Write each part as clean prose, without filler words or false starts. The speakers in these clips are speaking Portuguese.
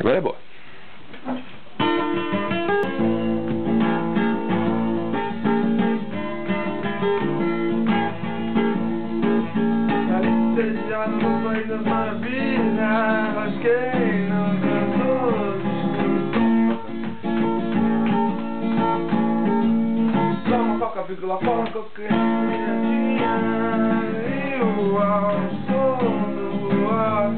Agora é boa. Festejado no País das Maravilhas, mas quem não cantou só uma Coca-Cola, coquinha e o som do ar.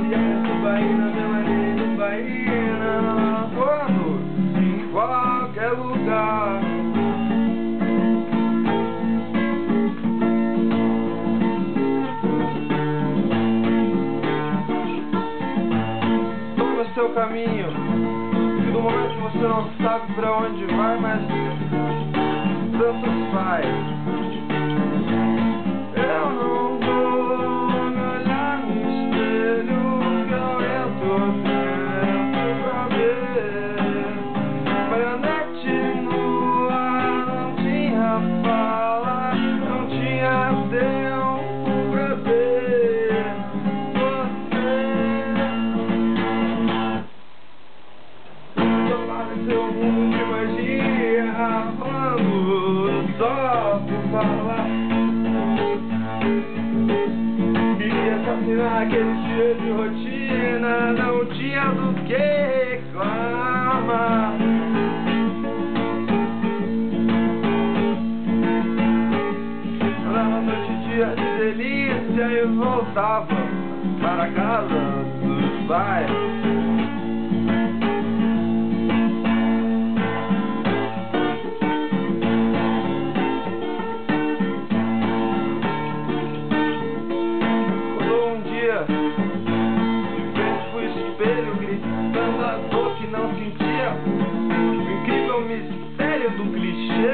E é tubaína, meu amigo, tubaína, quando em qualquer lugar. Seu caminho, e no momento que você não sabe pra onde vai, mas tanto faz. Eu não vou me olhar no espelho, que eu entro dentro pra ver. Baionete no ar, não tinha fala, não tinha tempo pra ver. Seu mundo de magia, quando só por falar, queria assassinar aquele dia de rotina, não tinha do que reclamar. Andava noite e dia de delícia e voltava para a casa dos pais. Gritando a dor que não sentia, o incrível mistério do clichê.